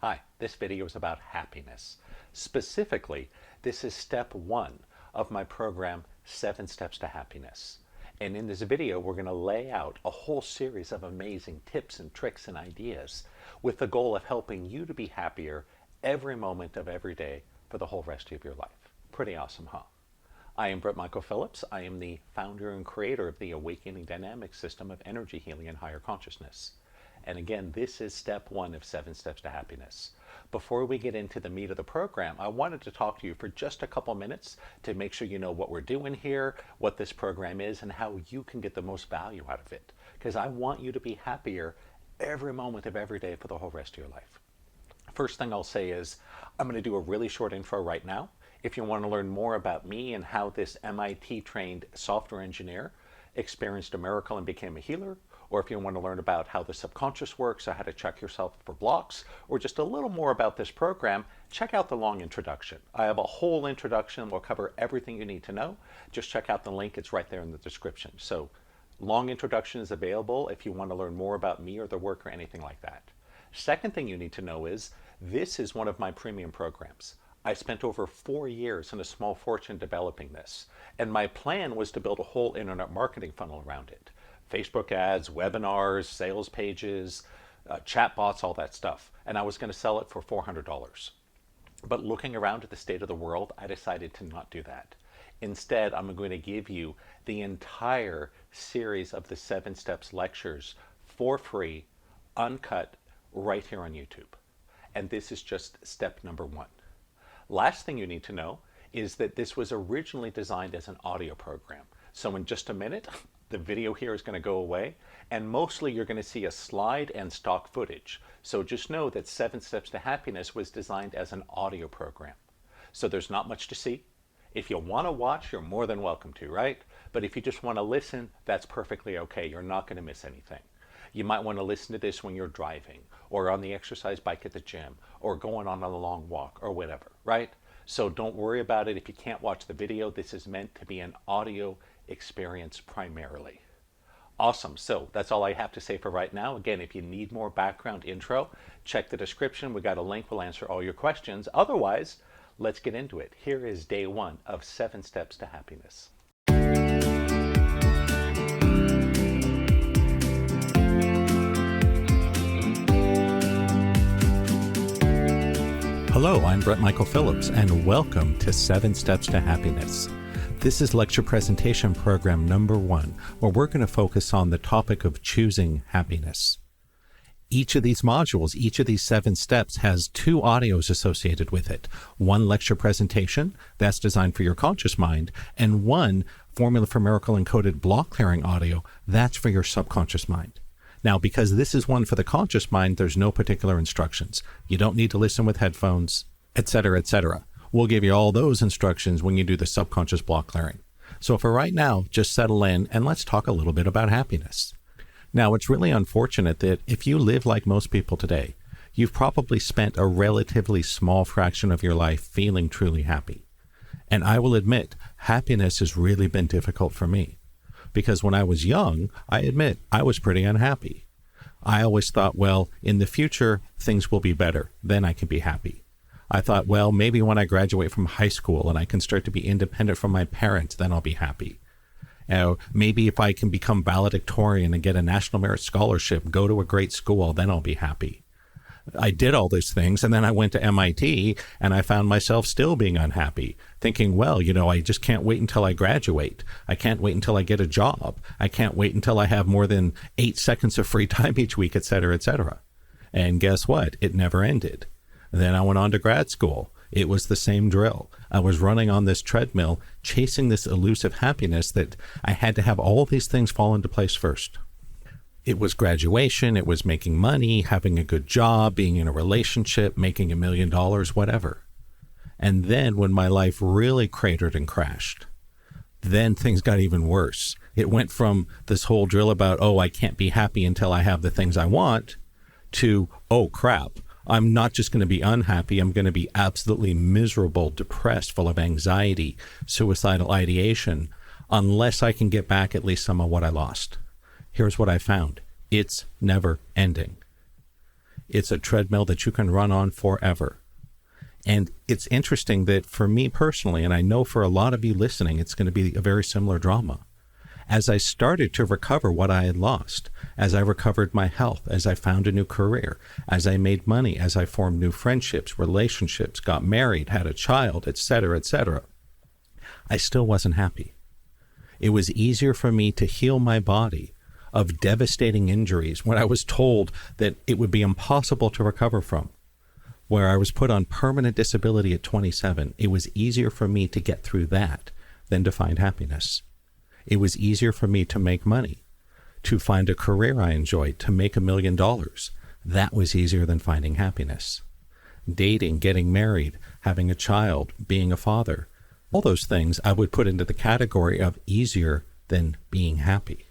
Hi, this video is about happiness. Specifically, this is step 1 of my program, 7 Steps to Happiness. And in this video, we're going to lay out a whole series of amazing tips and tricks and ideas with the goal of helping you to be happier every moment of every day for the whole rest of your life. Pretty awesome, huh? I am Brent Phillips. I am the founder and creator of the Awakening Dynamic System of Energy Healing and Higher Consciousness. And again, this is step 1 of 7 Steps to Happiness. Before we get into the meat of the program, I wanted to talk to you for just a couple minutes to make sure you know what we're doing here, what this program is, and how you can get the most value out of it. Because I want you to be happier every moment of every day for the whole rest of your life. First thing I'll say is I'm going to do a really short intro right now. If you want to learn more about me and how this MIT-trained software engineer experienced a miracle and became a healer, or if you want to learn about how the subconscious works or how to check yourself for blocks, or just a little more about this program, check out the long introduction. I have a whole introduction. We'll cover everything you need to know. Just check out the link. It's right there in the description. So long introduction is available if you want to learn more about me or the work or anything like that. Second thing you need to know is this is one of my premium programs. I spent over 4 years and a small fortune developing this. And my plan was to build a whole internet marketing funnel around it. Facebook ads, webinars, sales pages, chatbots, all that stuff. And I was going to sell it for $400. But looking around at the state of the world, I decided to not do that. Instead, I'm going to give you the entire series of the 7 Steps lectures for free, uncut, right here on YouTube. And this is just step number 1. Last thing you need to know is that this was originally designed as an audio program. So in just a minute, the video here is going to go away, and mostly you're going to see a slide and stock footage. So just know that 7 Steps to Happiness was designed as an audio program. So there's not much to see. If you want to watch, you're more than welcome to, right? But if you just want to listen, that's perfectly okay. You're not going to miss anything. You might want to listen to this when you're driving, or on the exercise bike at the gym, or going on a long walk, or whatever, right? So don't worry about it if you can't watch the video. This is meant to be an audio experience primarily. Awesome. So that's all I have to say for right now. Again, if you need more background intro, check the description. We got a link. We'll answer all your questions. Otherwise, let's get into it. Here is day 1 of 7 Steps to Happiness. Hello, I'm Brent Phillips, and welcome to 7 Steps to Happiness. This is lecture presentation program number 1, where we're going to focus on the topic of choosing happiness. Each of these modules, each of these 7 steps has 2 audios associated with it. 1 lecture presentation, that's designed for your conscious mind, and 1 Formula for Miracle encoded block clearing audio, that's for your subconscious mind. Now, because this is one for the conscious mind, there's no particular instructions. You don't need to listen with headphones, etc., etc. We'll give you all those instructions when you do the subconscious block clearing. So for right now, just settle in and let's talk a little bit about happiness. Now, it's really unfortunate that if you live like most people today, you've probably spent a relatively small fraction of your life feeling truly happy. And I will admit, happiness has really been difficult for me. Because when I was young, I admit I was pretty unhappy. I always thought, well, in the future, things will be better. Then I can be happy. I thought, well, maybe when I graduate from high school and I can start to be independent from my parents, then I'll be happy. Maybe if I can become valedictorian and get a National Merit Scholarship, go to a great school, then I'll be happy. I did all these things, and then I went to MIT, and I found myself still being unhappy, thinking, well, I just can't wait until I graduate. I can't wait until I get a job. I can't wait until I have more than 8 seconds of free time each week, etc., etc. And guess what? It never ended. Then I went on to grad school. It was the same drill. I was running on this treadmill, chasing this elusive happiness that I had to have all these things fall into place first. It was graduation, it was making money, having a good job, being in a relationship, making $1 million, whatever. And then when my life really cratered and crashed, then things got even worse. It went from this whole drill about, oh, I can't be happy until I have the things I want, to, oh, crap, I'm not just going to be unhappy, I'm going to be absolutely miserable, depressed, full of anxiety, suicidal ideation, unless I can get back at least some of what I lost. Here's what I found. It's never ending. It's a treadmill that you can run on forever. And it's interesting that for me personally, and I know for a lot of you listening, it's going to be a very similar drama. As I started to recover what I had lost, as I recovered my health, as I found a new career, as I made money, as I formed new friendships, relationships, got married, had a child, etc., I still wasn't happy. It was easier for me to heal my body of devastating injuries when I was told that it would be impossible to recover from. Where I was put on permanent disability at 27, it was easier for me to get through that than to find happiness. It was easier for me to make money, to find a career I enjoyed, to make $1 million. That was easier than finding happiness. Dating, getting married, having a child, being a father, all those things I would put into the category of easier than being happy.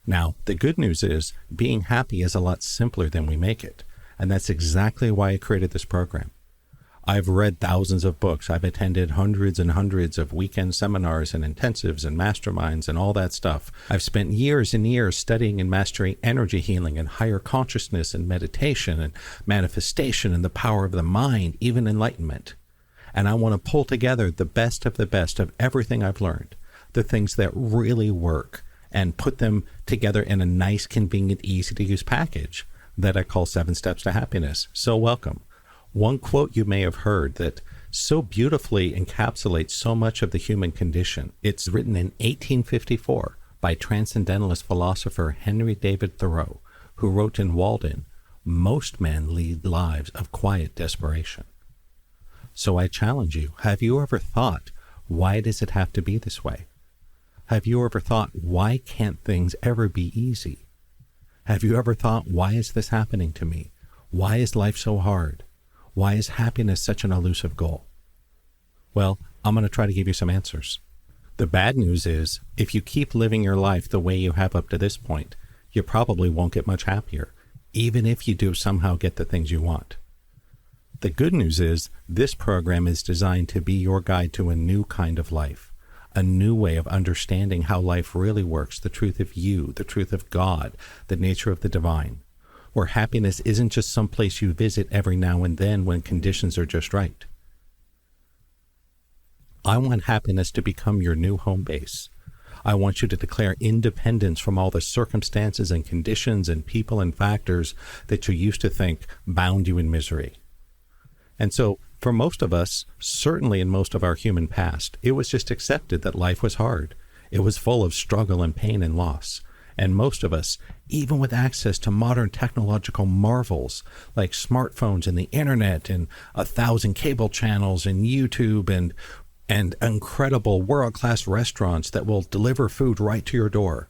Now, the good news is being happy is a lot simpler than we make it. And that's exactly why I created this program. I've read thousands of books. I've attended hundreds and hundreds of weekend seminars and intensives and masterminds and all that stuff. I've spent years and years studying and mastering energy healing and higher consciousness and meditation and manifestation and the power of the mind, even enlightenment. And I want to pull together the best of everything I've learned, the things that really work, and put them together in a nice, convenient, easy-to-use package that I call 7 Steps to Happiness. So welcome. One quote you may have heard that so beautifully encapsulates so much of the human condition. It's written in 1854 by transcendentalist philosopher Henry David Thoreau, who wrote in Walden, "Most men lead lives of quiet desperation." So I challenge you, have you ever thought, why does it have to be this way? Have you ever thought, why can't things ever be easy? Have you ever thought, why is this happening to me? Why is life so hard? Why is happiness such an elusive goal? Well, I'm going to try to give you some answers. The bad news is, if you keep living your life the way you have up to this point, you probably won't get much happier, even if you do somehow get the things you want. The good news is, this program is designed to be your guide to a new kind of life, a new way of understanding how life really works, the truth of you, the truth of God, the nature of the divine, where happiness isn't just some place you visit every now and then when conditions are just right. I want happiness to become your new home base. I want you to declare independence from all the circumstances and conditions and people and factors that you used to think bound you in misery. And so, for most of us, certainly in most of our human past, it was just accepted that life was hard. It was full of struggle and pain and loss. And most of us, even with access to modern technological marvels like smartphones and the internet and 1,000 cable channels and YouTube and incredible world-class restaurants that will deliver food right to your door,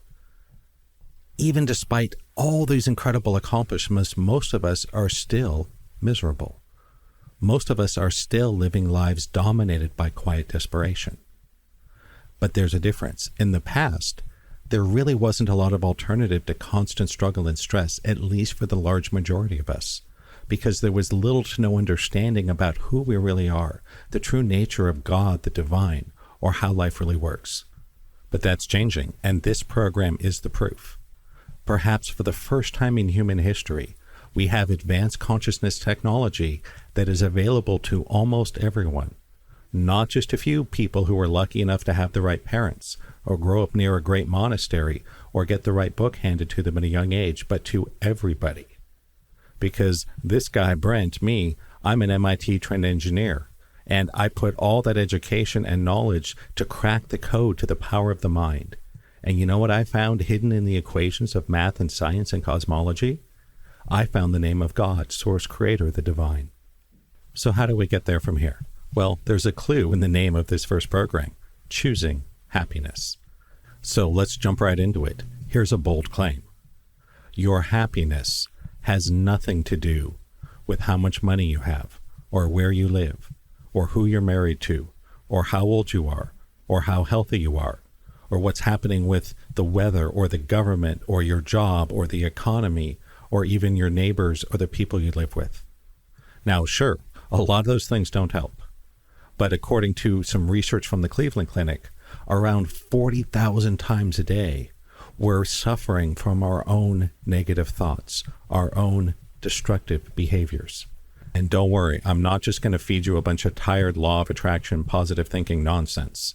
even despite all these incredible accomplishments, most of us are still miserable. Most of us are still living lives dominated by quiet desperation. But there's a difference. In the past, there really wasn't a lot of alternative to constant struggle and stress, at least for the large majority of us, because there was little to no understanding about who we really are, the true nature of God, the divine, or how life really works. But that's changing, and this program is the proof. Perhaps for the first time in human history, we have advanced consciousness technology that is available to almost everyone, not just a few people who are lucky enough to have the right parents, or grow up near a great monastery, or get the right book handed to them at a young age, but to everybody. Because this guy, Brent, me, I'm an MIT trained engineer, and I put all that education and knowledge to crack the code to the power of the mind. And you know what I found hidden in the equations of math and science and cosmology? I found the name of God, source creator, the divine. So how do we get there from here? Well, there's a clue in the name of this first program, choosing happiness. So let's jump right into it. Here's a bold claim. Your happiness has nothing to do with how much money you have, or where you live, or who you're married to, or how old you are, or how healthy you are, or what's happening with the weather, or the government, or your job, or the economy, or even your neighbors or the people you live with. Now, sure, a lot of those things don't help. But according to some research from the Cleveland Clinic, around 40,000 times a day, we're suffering from our own negative thoughts, our own destructive behaviors. And don't worry, I'm not just going to feed you a bunch of tired law of attraction, positive thinking nonsense.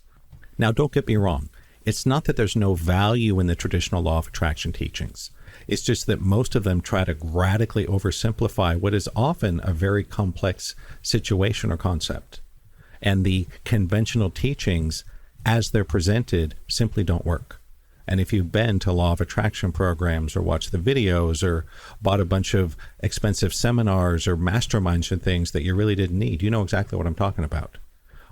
Now, don't get me wrong. It's not that there's no value in the traditional law of attraction teachings. It's just that most of them try to radically oversimplify what is often a very complex situation or concept. And the conventional teachings, as they're presented, simply don't work. And if you've been to law of attraction programs or watched the videos or bought a bunch of expensive seminars or masterminds and things that you really didn't need, you know exactly what I'm talking about.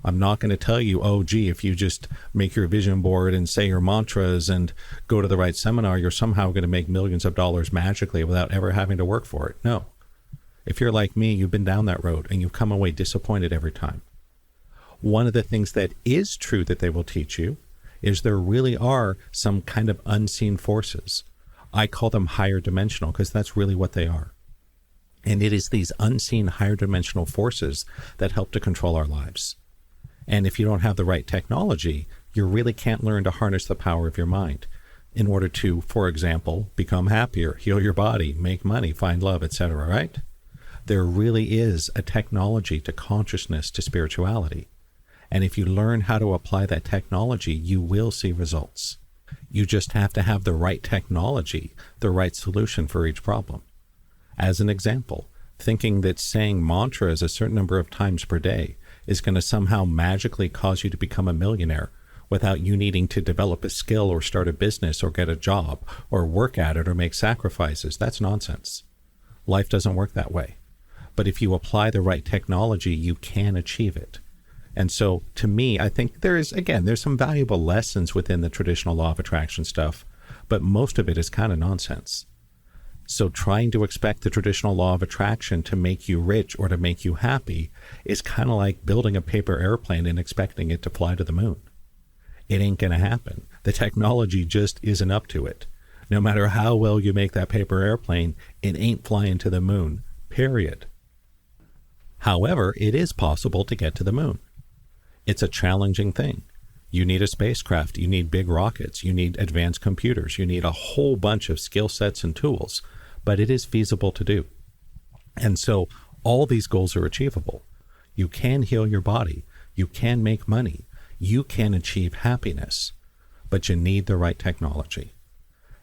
I'm not going to tell you, oh, gee, if you just make your vision board and say your mantras and go to the right seminar, you're somehow going to make millions of dollars magically without ever having to work for it. No. If you're like me, you've been down that road and you've come away disappointed every time. One of the things that is true that they will teach you is there really are some kind of unseen forces. I call them higher dimensional because that's really what they are. And it is these unseen higher dimensional forces that help to control our lives. And if you don't have the right technology, you really can't learn to harness the power of your mind in order to, for example, become happier, heal your body, make money, find love, etc., right? There really is a technology to consciousness, to spirituality. And if you learn how to apply that technology, you will see results. You just have to have the right technology, the right solution for each problem. As an example, thinking that saying mantras a certain number of times per day is going to somehow magically cause you to become a millionaire without you needing to develop a skill or start a business or get a job or work at it or make sacrifices, that's nonsense. Life doesn't work that way. But if you apply the right technology, you can achieve it. And so, to me, I think there's some valuable lessons within the traditional law of attraction stuff, but most of it is kind of nonsense. So trying to expect the traditional law of attraction to make you rich or to make you happy is kind of like building a paper airplane and expecting it to fly to the moon. It ain't going to happen. The technology just isn't up to it. No matter how well you make that paper airplane, it ain't flying to the moon, period. However, it is possible to get to the moon. It's a challenging thing. You need a spacecraft, you need big rockets, you need advanced computers, you need a whole bunch of skill sets and tools, but it is feasible to do. And so all these goals are achievable. You can heal your body, you can make money, you can achieve happiness, but you need the right technology.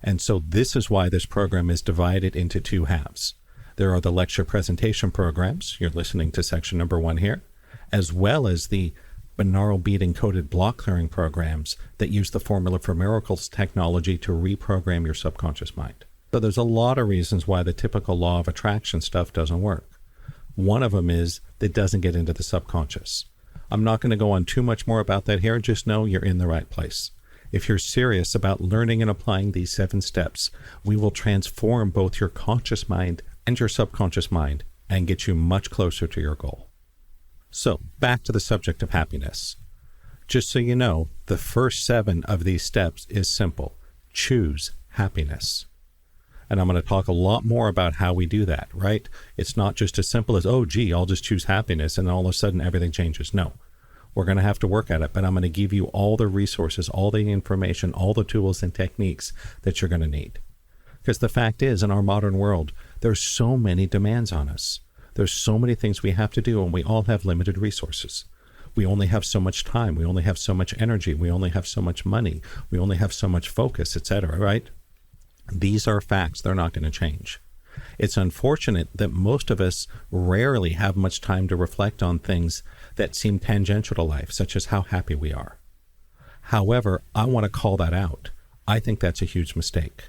And so this is why this program is divided into two halves. There are the lecture presentation programs, you're listening to section number 1 here, as well as the binaural beat encoded block clearing programs that use the Formula for Miracles technology to reprogram your subconscious mind. So there's a lot of reasons why the typical law of attraction stuff doesn't work. One of them is that it doesn't get into the subconscious. I'm not going to go on too much more about that here, just know you're in the right place. If you're serious about learning and applying these 7 steps, we will transform both your conscious mind and your subconscious mind and get you much closer to your goal. So, back to the subject of happiness. Just so you know, the first 7 of these steps is simple. Choose happiness. And I'm going to talk a lot more about how we do that, right? It's not just as simple as, oh, gee, I'll just choose happiness and all of a sudden everything changes. No, we're going to have to work at it, but I'm going to give you all the resources, all the information, all the tools and techniques that you're going to need. Because the fact is, in our modern world, there's so many demands on us. There's so many things we have to do, and we all have limited resources. We only have so much time. We only have so much energy. We only have so much money. We only have so much focus, etc., right? These are facts. They're not going to change. It's unfortunate that most of us rarely have much time to reflect on things that seem tangential to life, such as how happy we are. However, I want to call that out. I think that's a huge mistake.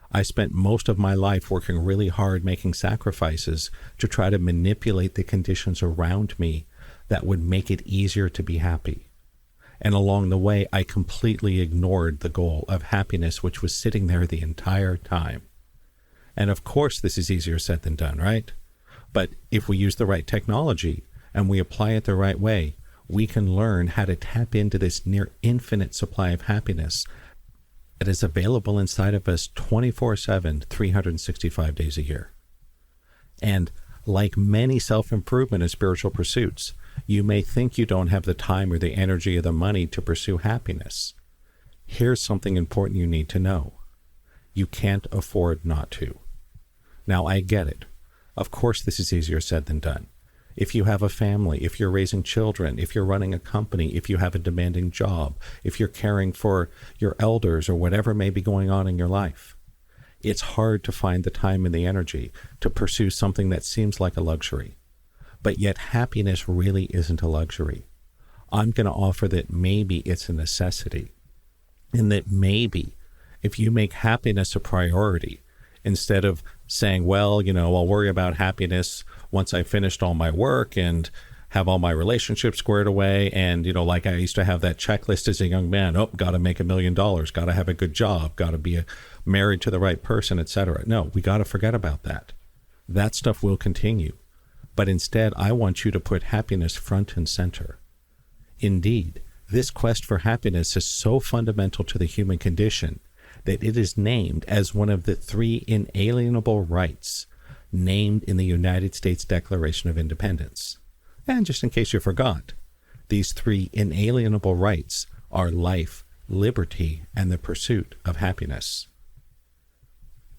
I spent most of my life working really hard making sacrifices to try to manipulate the conditions around me that would make it easier to be happy. And along the way, I completely ignored the goal of happiness, which was sitting there the entire time. And of course, this is easier said than done, right? But if we use the right technology and we apply it the right way, we can learn how to tap into this near infinite supply of happiness that is available inside of us 24/7, 365 days a year. And like many self-improvement and spiritual pursuits, you may think you don't have the time or the energy or the money to pursue happiness. Here's something important you need to know. You can't afford not to. Now, I get it. Of course, this is easier said than done. If you have a family, if you're raising children, if you're running a company, if you have a demanding job, if you're caring for your elders or whatever may be going on in your life, it's hard to find the time and the energy to pursue something that seems like a luxury. But yet happiness really isn't a luxury. I'm going to offer that maybe it's a necessity, and that maybe if you make happiness a priority, instead of saying, well, I'll worry about happiness once I finished all my work and have all my relationships squared away. And, like I used to have that checklist as a young man, got to make $1 million, got to have a good job, got to be married to the right person, etc. No, we got to forget about that. That stuff will continue. But instead, I want you to put happiness front and center. Indeed, this quest for happiness is so fundamental to the human condition that it is named as one of the 3 inalienable rights named in the United States Declaration of Independence. And just in case you forgot, these 3 inalienable rights are life, liberty, and the pursuit of happiness.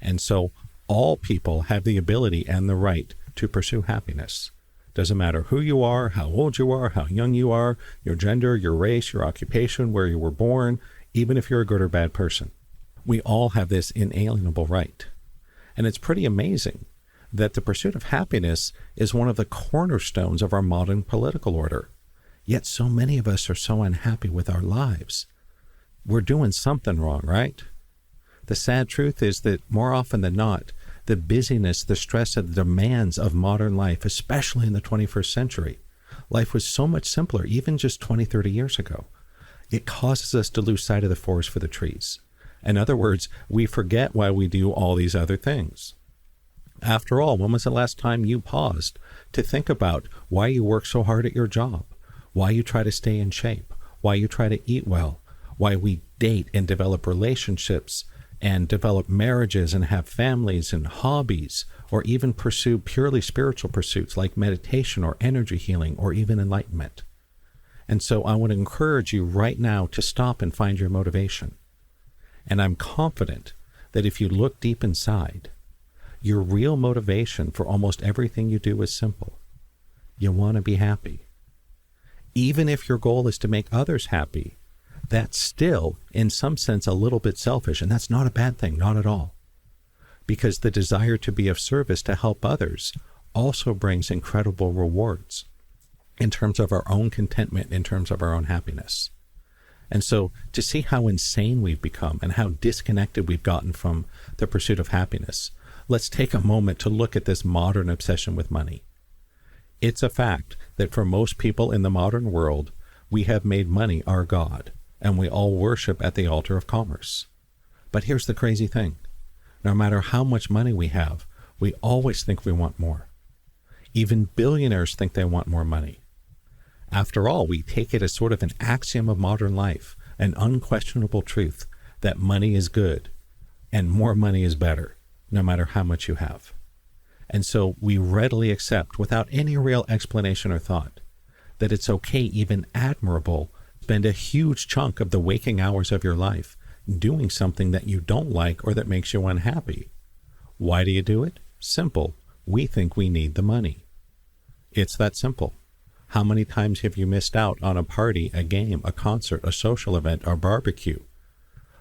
And so all people have the ability and the right to pursue happiness. Doesn't matter who you are, how old you are, how young you are, your gender, your race, your occupation, where you were born, even if you're a good or bad person. We all have this inalienable right. And it's pretty amazing that the pursuit of happiness is one of the cornerstones of our modern political order. Yet so many of us are so unhappy with our lives. We're doing something wrong, right? The sad truth is that more often than not, the busyness, the stress, and the demands of modern life, especially in the 21st century, life was so much simpler even just 20, 30 years ago. It causes us to lose sight of the forest for the trees. In other words, we forget why we do all these other things. After all, when was the last time you paused to think about why you work so hard at your job, why you try to stay in shape, why you try to eat well, why we date and develop relationships and develop marriages and have families and hobbies, or even pursue purely spiritual pursuits like meditation or energy healing or even enlightenment? And so I want to encourage you right now to stop and find your motivation. And I'm confident that if you look deep inside, your real motivation for almost everything you do is simple. You want to be happy. Even if your goal is to make others happy, that's still, in some sense, a little bit selfish, and that's not a bad thing, not at all. Because the desire to be of service to help others also brings incredible rewards in terms of our own contentment, in terms of our own happiness. And so to see how insane we've become and how disconnected we've gotten from the pursuit of happiness, let's take a moment to look at this modern obsession with money. It's a fact that for most people in the modern world, we have made money our God, and we all worship at the altar of commerce. But here's the crazy thing. No matter how much money we have, we always think we want more. Even billionaires think they want more money. After all, we take it as sort of an axiom of modern life, an unquestionable truth, that money is good and more money is better, no matter how much you have. And so we readily accept, without any real explanation or thought, that it's okay, even admirable, spend a huge chunk of the waking hours of your life doing something that you don't like or that makes you unhappy. Why do you do it? Simple. We think we need the money. It's that simple. How many times have you missed out on a party, a game, a concert, a social event, or barbecue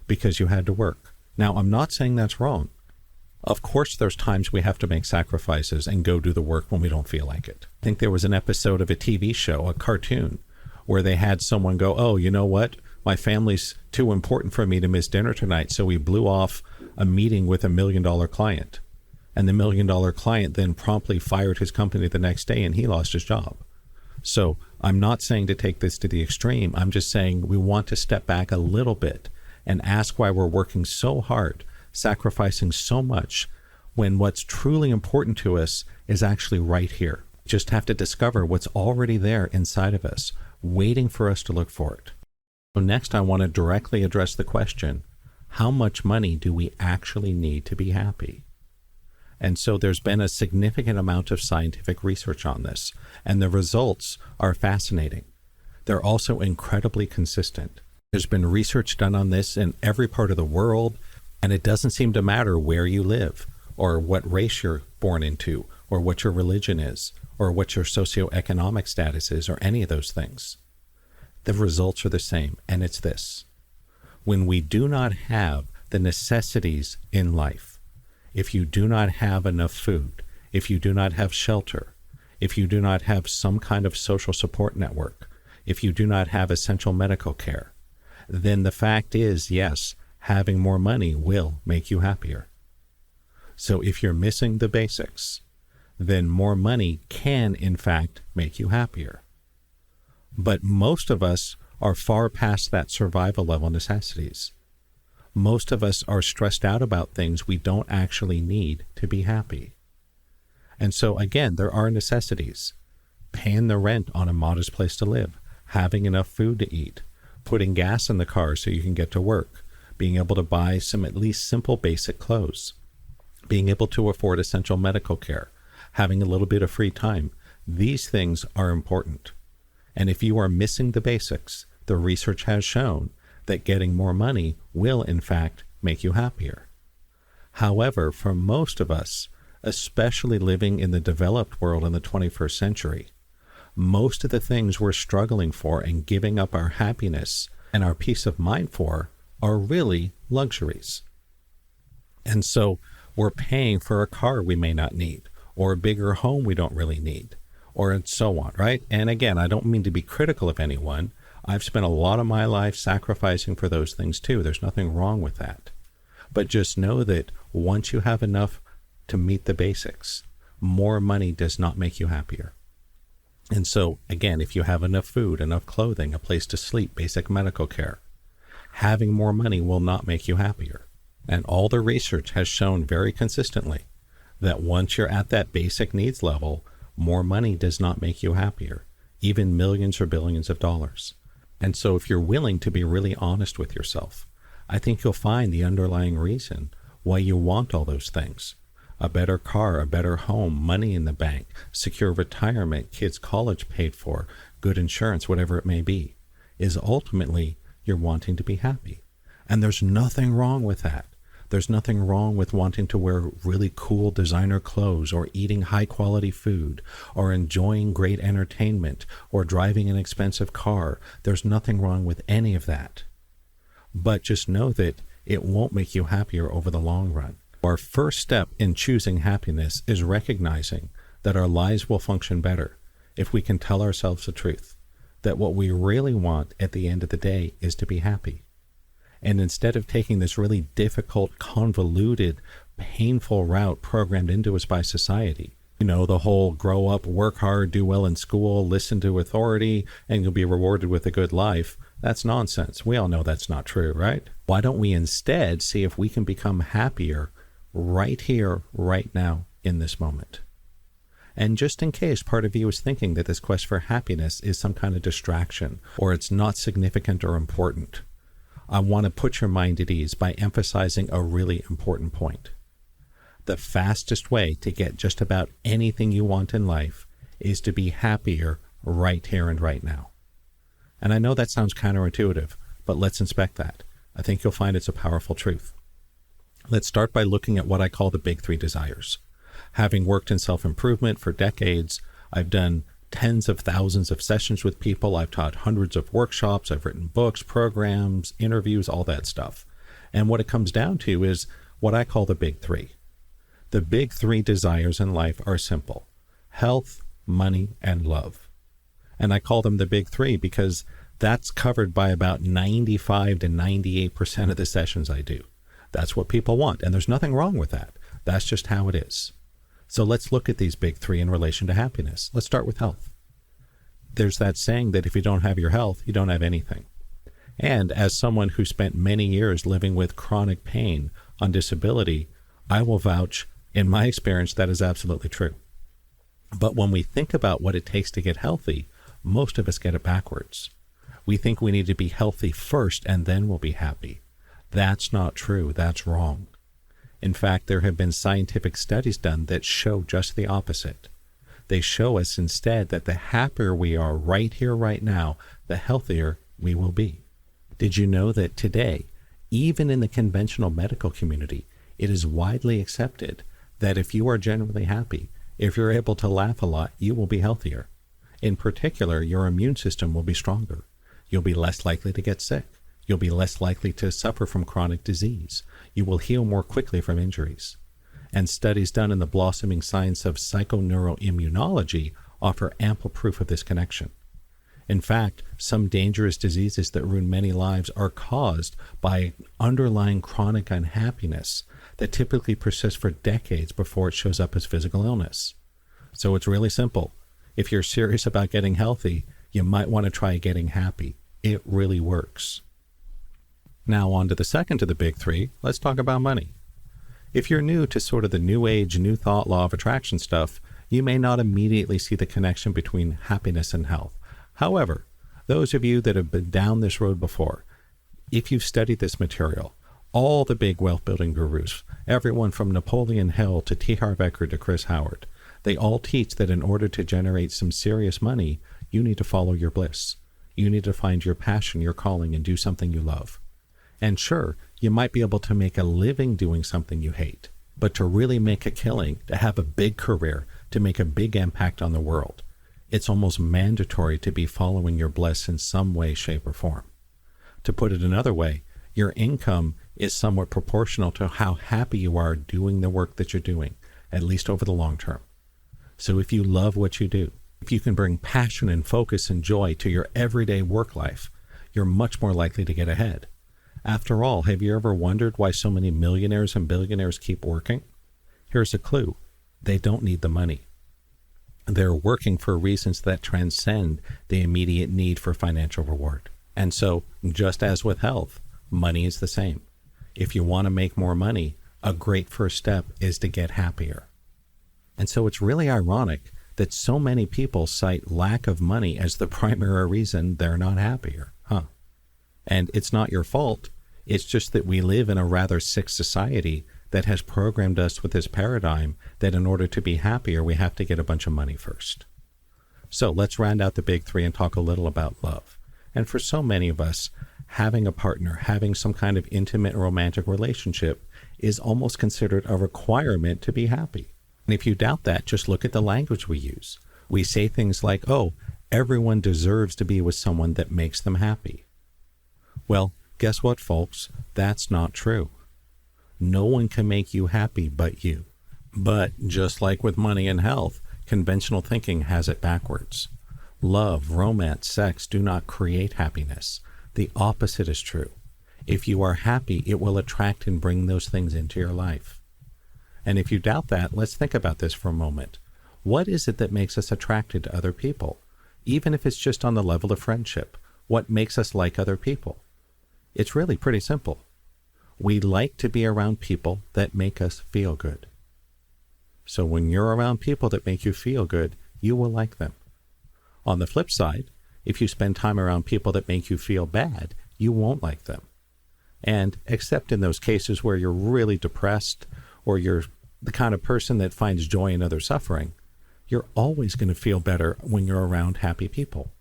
because you had to work? Now, I'm not saying that's wrong. Of course, there's times we have to make sacrifices and go do the work when we don't feel like it. I think there was an episode of a TV show, a cartoon, where they had someone go, oh, you know what? My family's too important for me to miss dinner tonight, so we blew off a meeting with $1 million client. And the $1 million client then promptly fired his company the next day and he lost his job. So I'm not saying to take this to the extreme. I'm just saying we want to step back a little bit and ask why we're working so hard, sacrificing so much, when what's truly important to us is actually right here. Just have to discover what's already there inside of us, waiting for us to look for it. So next, I want to directly address the question, how much money do we actually need to be happy? And so there's been a significant amount of scientific research on this, and the results are fascinating. They're also incredibly consistent. There's been research done on this in every part of the world, and it doesn't seem to matter where you live, or what race you're born into, or what your religion is, or what your socioeconomic status is, or any of those things. The results are the same, and it's this. When we do not have the necessities in life, if you do not have enough food, if you do not have shelter, if you do not have some kind of social support network, if you do not have essential medical care, then the fact is, yes, having more money will make you happier. So if you're missing the basics, then more money can, in fact, make you happier. But most of us are far past that survival level necessities. Most of us are stressed out about things we don't actually need to be happy. And so, again, there are necessities. Paying the rent on a modest place to live, having enough food to eat, putting gas in the car so you can get to work, being able to buy some at least simple basic clothes, being able to afford essential medical care, having a little bit of free time. These things are important. And if you are missing the basics, the research has shown that getting more money will, in fact, make you happier. However, for most of us, especially living in the developed world in the 21st century, most of the things we're struggling for and giving up our happiness and our peace of mind for are really luxuries. And so we're paying for a car we may not need, or a bigger home we don't really need, or and so on, right? And again, I don't mean to be critical of anyone. I've spent a lot of my life sacrificing for those things too. There's nothing wrong with that. But just know that once you have enough to meet the basics, more money does not make you happier. And so, again, if you have enough food, enough clothing, a place to sleep, basic medical care, having more money will not make you happier. And all the research has shown very consistently that once you're at that basic needs level, more money does not make you happier, even millions or billions of dollars. And so if you're willing to be really honest with yourself, I think you'll find the underlying reason why you want all those things. A better car, a better home, money in the bank, secure retirement, kids' college paid for, good insurance, whatever it may be, is ultimately you're wanting to be happy. And there's nothing wrong with that. There's nothing wrong with wanting to wear really cool designer clothes, or eating high quality food, or enjoying great entertainment, or driving an expensive car. There's nothing wrong with any of that. But just know that it won't make you happier over the long run. Our first step in choosing happiness is recognizing that our lives will function better if we can tell ourselves the truth, that what we really want at the end of the day is to be happy. And instead of taking this really difficult, convoluted, painful route programmed into us by society, the whole grow up, work hard, do well in school, listen to authority, and you'll be rewarded with a good life, that's nonsense. We all know that's not true, right? Why don't we instead see if we can become happier right here, right now, in this moment? And just in case part of you is thinking that this quest for happiness is some kind of distraction, or it's not significant or important, I want to put your mind at ease by emphasizing a really important point. The fastest way to get just about anything you want in life is to be happier right here and right now. And I know that sounds counterintuitive, but let's inspect that. I think you'll find it's a powerful truth. Let's start by looking at what I call the big three desires. Having worked in self-improvement for decades, I've done tens of thousands of sessions with people. I've taught hundreds of workshops. I've written books, programs, interviews, all that stuff. And what it comes down to is what I call the big three. The big three desires in life are simple: health, money, and love. And I call them the big three because that's covered by about 95 to 98% of the sessions I do. That's what people want, and there's nothing wrong with that. That's just how it is. So let's look at these big three in relation to happiness. Let's start with health. There's that saying that if you don't have your health, you don't have anything. And as someone who spent many years living with chronic pain on disability, I will vouch, in my experience, that is absolutely true. But when we think about what it takes to get healthy, most of us get it backwards. We think we need to be healthy first and then we'll be happy. That's not true. That's wrong. In fact, there have been scientific studies done that show just the opposite. They show us instead that the happier we are right here, right now, the healthier we will be. Did you know that today, even in the conventional medical community, it is widely accepted that if you are generally happy, If you're able to laugh a lot, you will be healthier. In particular, your immune system will be stronger. You'll be less likely to get sick. You'll be less likely to suffer from chronic disease. You will heal more quickly from injuries. And studies done in the blossoming science of psychoneuroimmunology offer ample proof of this connection. In fact, some dangerous diseases that ruin many lives are caused by underlying chronic unhappiness that typically persists for decades before it shows up as physical illness. So it's really simple. If you're serious about getting healthy, you might want to try getting happy. It really works. Now on to the second of the big three. Let's talk about money. If you're new to sort of the new age, new thought, law of attraction stuff, you may not immediately see the connection between happiness and health. However, those of you that have been down this road before, if you've studied this material, all the big wealth building gurus, everyone from Napoleon Hill to T. Harv Eker to Chris Howard, they all teach that in order to generate some serious money, you need to follow your bliss. You need to find your passion, your calling, and do something you love. And sure, you might be able to make a living doing something you hate, but to really make a killing, to have a big career, to make a big impact on the world, it's almost mandatory to be following your bliss in some way, shape, or form. To put it another way, your income is somewhat proportional to how happy you are doing the work that you're doing, at least over the long term. So if you love what you do, if you can bring passion and focus and joy to your everyday work life, you're much more likely to get ahead. After all, have you ever wondered why so many millionaires and billionaires keep working? Here's a clue. They don't need the money. They're working for reasons that transcend the immediate need for financial reward. And so, just as with health, money is the same. If you want to make more money, a great first step is to get happier. And so it's really ironic that so many people cite lack of money as the primary reason they're not happier, huh? And it's not your fault. It's just that we live in a rather sick society that has programmed us with this paradigm that in order to be happier, we have to get a bunch of money first. So let's round out the big three and talk a little about love. And for so many of us, having a partner, having some kind of intimate romantic relationship is almost considered a requirement to be happy. And if you doubt that, just look at the language we use. We say things like, oh, everyone deserves to be with someone that makes them happy. Well, guess what, folks? That's not true. No one can make you happy but you. But just like with money and health, conventional thinking has it backwards. Love, romance, sex do not create happiness. The opposite is true. If you are happy, it will attract and bring those things into your life. And if you doubt that, let's think about this for a moment. What is it that makes us attracted to other people? Even if it's just on the level of friendship, what makes us like other people? It's really pretty simple. We like to be around people that make us feel good. So when you're around people that make you feel good, you will like them. On the flip side, if you spend time around people that make you feel bad, you won't like them. And except in those cases where you're really depressed or you're the kind of person that finds joy in other suffering, you're always going to feel better when you're around happy people.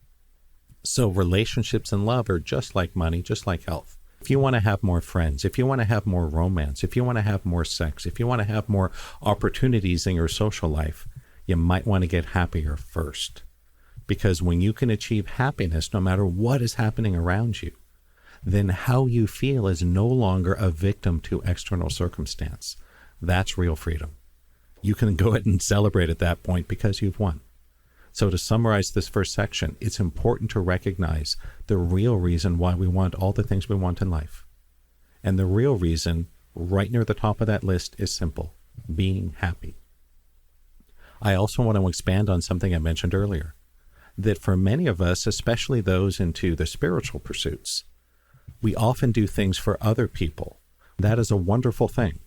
So relationships and love are just like money, just like health. If you want to have more friends, if you want to have more romance, if you want to have more sex, if you want to have more opportunities in your social life, you might want to get happier first. Because when you can achieve happiness, no matter what is happening around you, then how you feel is no longer a victim to external circumstance. That's real freedom. You can go ahead and celebrate at that point because you've won. So to summarize this first section, it's important to recognize the real reason why we want all the things we want in life. And the real reason, right near the top of that list, is simple: being happy. I also want to expand on something I mentioned earlier, that for many of us, especially those into the spiritual pursuits, we often do things for other people. That is a wonderful thing.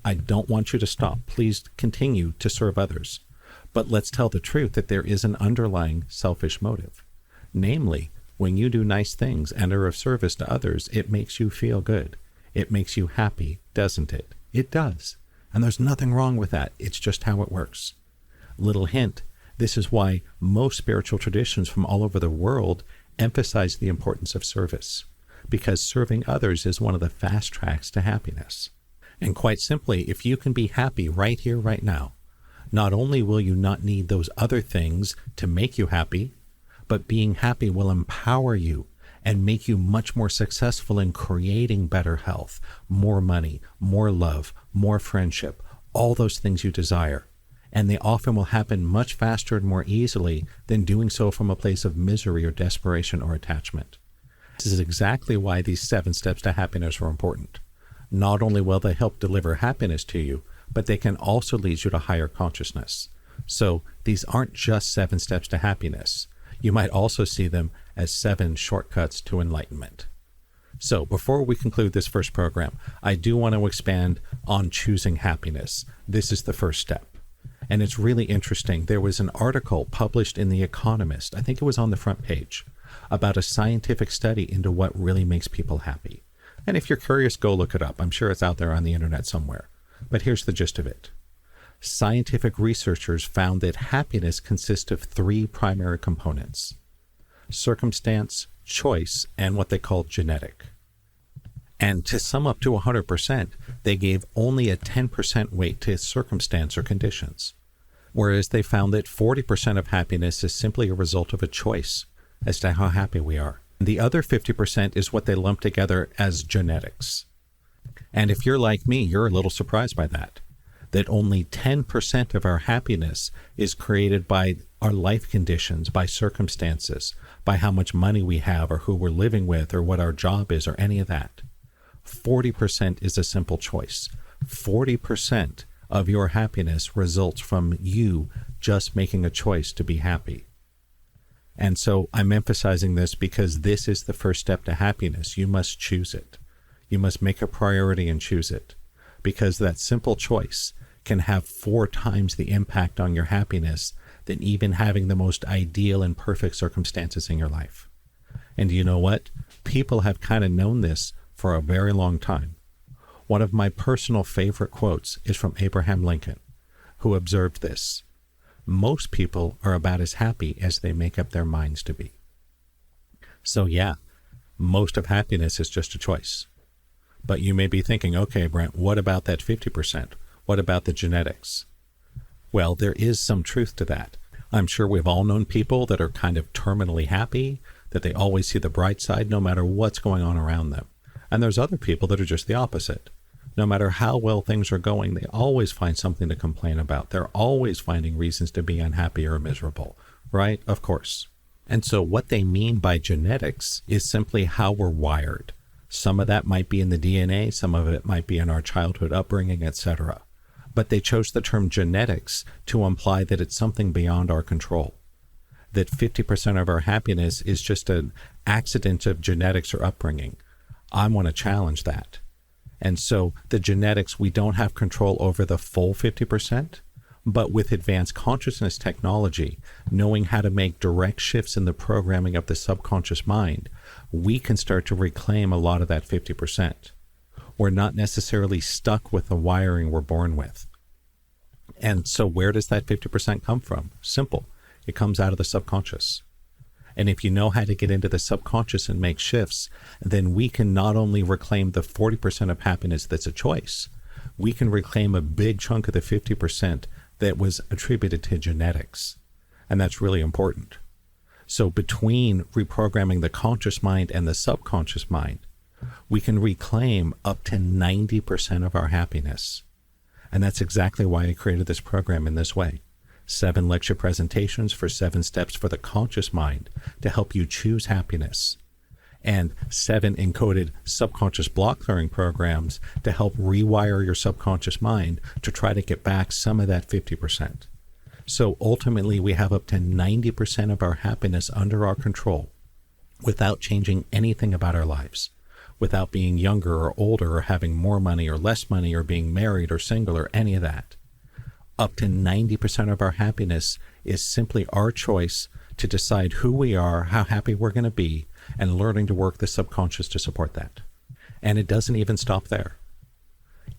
I don't want you to stop. Please continue to serve others. But let's tell the truth that there is an underlying selfish motive. Namely, when you do nice things and are of service to others, it makes you feel good. It makes you happy, doesn't it? It does. And there's nothing wrong with that. It's just how it works. Little hint, this is why most spiritual traditions from all over the world emphasize the importance of service, because serving others is one of the fast tracks to happiness. And quite simply, if you can be happy right here, right now, Not only will you not need those other things to make you happy, but being happy will empower you and make you much more successful in creating better health, more money, more love, more friendship, all those things you desire. And they often will happen much faster and more easily than doing so from a place of misery or desperation or attachment. This is exactly why these 7 steps to happiness are important. Not only will they help deliver happiness to you, but they can also lead you to higher consciousness. So these aren't just 7 steps to happiness. You might also see them as 7 shortcuts to enlightenment. So before we conclude this first program, I do want to expand on choosing happiness. This is the first step. And it's really interesting. There was an article published in The Economist, I think it was on the front page, about a scientific study into what really makes people happy. And if you're curious, go look it up. I'm sure it's out there on the internet somewhere. But here's the gist of it. Scientific researchers found that happiness consists of 3 primary components: circumstance, choice, and what they call genetic. And to sum up to 100%, they gave only a 10% weight to circumstance or conditions, whereas they found that 40% of happiness is simply a result of a choice as to how happy we are. The other 50% is what they lump together as genetics. And if you're like me, you're a little surprised by that only 10% of our happiness is created by our life conditions, by circumstances, by how much money we have or who we're living with or what our job is or any of that. 40% is a simple choice. 40% of your happiness results from you just making a choice to be happy. And so I'm emphasizing this because this is the first step to happiness. You must choose it. You must make a priority and choose it, because that simple choice can have 4 times the impact on your happiness than even having the most ideal and perfect circumstances in your life. And you know what? People have kind of known this for a very long time. One of my personal favorite quotes is from Abraham Lincoln, who observed this: most people are about as happy as they make up their minds to be. So yeah, most of happiness is just a choice. But you may be thinking, okay, Brent, what about that 50%? What about the genetics? Well, there is some truth to that. I'm sure we've all known people that are kind of terminally happy, that they always see the bright side no matter what's going on around them. And there's other people that are just the opposite. No matter how well things are going, they always find something to complain about. They're always finding reasons to be unhappy or miserable, right? Of course. And so what they mean by genetics is simply how we're wired. Some of that might be in the DNA, some of it might be in our childhood upbringing, etc. But they chose the term genetics to imply that it's something beyond our control. That 50% of our happiness is just an accident of genetics or upbringing. I want to challenge that. And so the genetics, we don't have control over the full 50%, but with advanced consciousness technology, knowing how to make direct shifts in the programming of the subconscious mind, we can start to reclaim a lot of that 50%. We're not necessarily stuck with the wiring we're born with. And so where does that 50% come from? Simple. It comes out of the subconscious. And if you know how to get into the subconscious and make shifts, then we can not only reclaim the 40% of happiness that's a choice, we can reclaim a big chunk of the 50% that was attributed to genetics. And that's really important. So between reprogramming the conscious mind and the subconscious mind, we can reclaim up to 90% of our happiness. And that's exactly why I created this program in this way. 7 lecture presentations for 7 steps for the conscious mind to help you choose happiness, and 7 encoded subconscious block clearing programs to help rewire your subconscious mind to try to get back some of that 50%. So ultimately, we have up to 90% of our happiness under our control without changing anything about our lives, without being younger or older or having more money or less money or being married or single or any of that. Up to 90% of our happiness is simply our choice to decide who we are, how happy we're going to be, and learning to work the subconscious to support that. And it doesn't even stop there.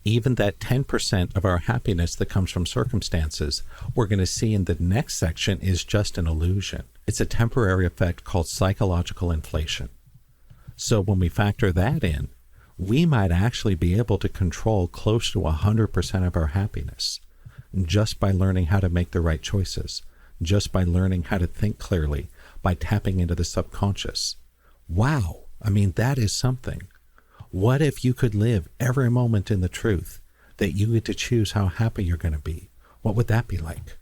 Even that 10% of our happiness that comes from circumstances, we're going to see in the next section, is just an illusion. It's a temporary effect called psychological inflation. So when we factor that in, we might actually be able to control close to 100% of our happiness. just by learning how to make the right choices, just by learning how to think clearly, by tapping into the subconscious. Wow, I mean, that is something. What if you could live every moment in the truth that you get to choose how happy you're going to be? What would that be like?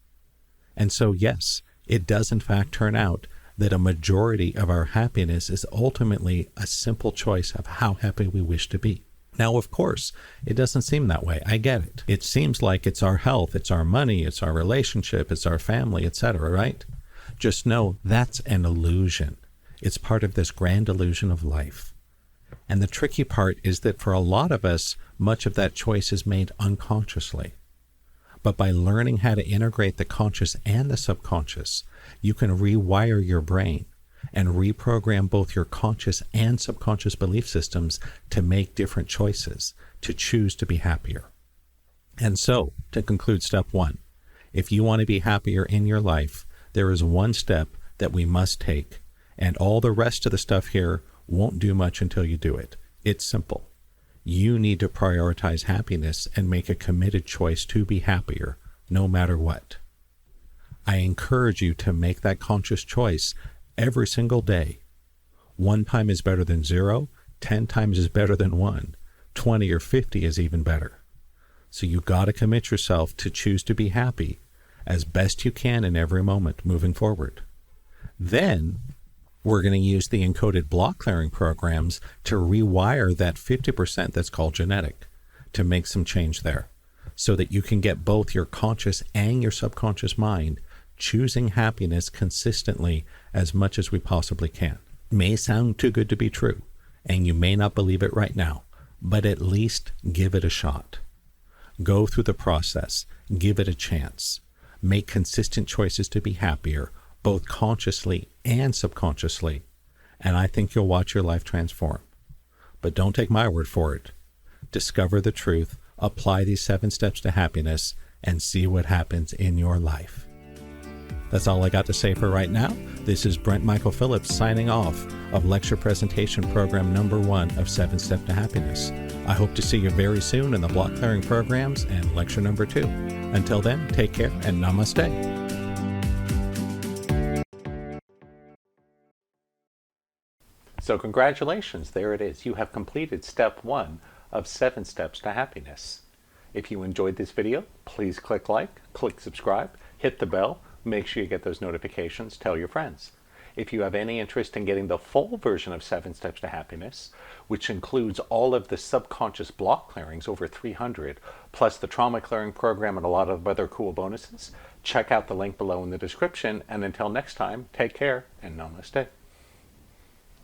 And so, yes, it does in fact turn out that a majority of our happiness is ultimately a simple choice of how happy we wish to be. Now, of course, it doesn't seem that way. I get it. It seems like it's our health, it's our money, it's our relationship, it's our family, etc., right? Just know that's an illusion. It's part of this grand illusion of life. And the tricky part is that for a lot of us, much of that choice is made unconsciously. But by learning how to integrate the conscious and the subconscious, you can rewire your brain and reprogram both your conscious and subconscious belief systems to make different choices, to choose to be happier. And so, to conclude step one, if you want to be happier in your life, there is one step that we must take, and all the rest of the stuff here won't do much until you do it. It's simple. You need to prioritize happiness and make a committed choice to be happier, no matter what. I encourage you to make that conscious choice every single day. 1 time is better than 0, 10 times is better than 1, 20 or 50 is even better. So you got to commit yourself to choose to be happy as best you can in every moment moving forward. Then we're going to use the encoded block clearing programs to rewire that 50% that's called genetic, to make some change there, so that you can get both your conscious and your subconscious mind choosing happiness consistently as much as we possibly can. It may sound too good to be true, and you may not believe it right now, but at least give it a shot. Go through the process, give it a chance, make consistent choices to be happier, both consciously and subconsciously, and I think you'll watch your life transform. But don't take my word for it. Discover the truth, apply these 7 steps to happiness, and see what happens in your life. That's all I got to say for right now. This is Brent Michael Phillips signing off of lecture presentation program number 1 of 7 Steps to Happiness. I hope to see you very soon in the block clearing programs and lecture number 2. Until then, take care and namaste. So congratulations, there it is. You have completed step 1 of 7 steps to happiness. If you enjoyed this video, please click like, click subscribe, hit the bell, make sure you get those notifications, tell your friends. If you have any interest in getting the full version of 7 Steps to Happiness, which includes all of the subconscious block clearings, over 300, plus the trauma clearing program and a lot of other cool bonuses, check out the link below in the description. And until next time, take care and namaste.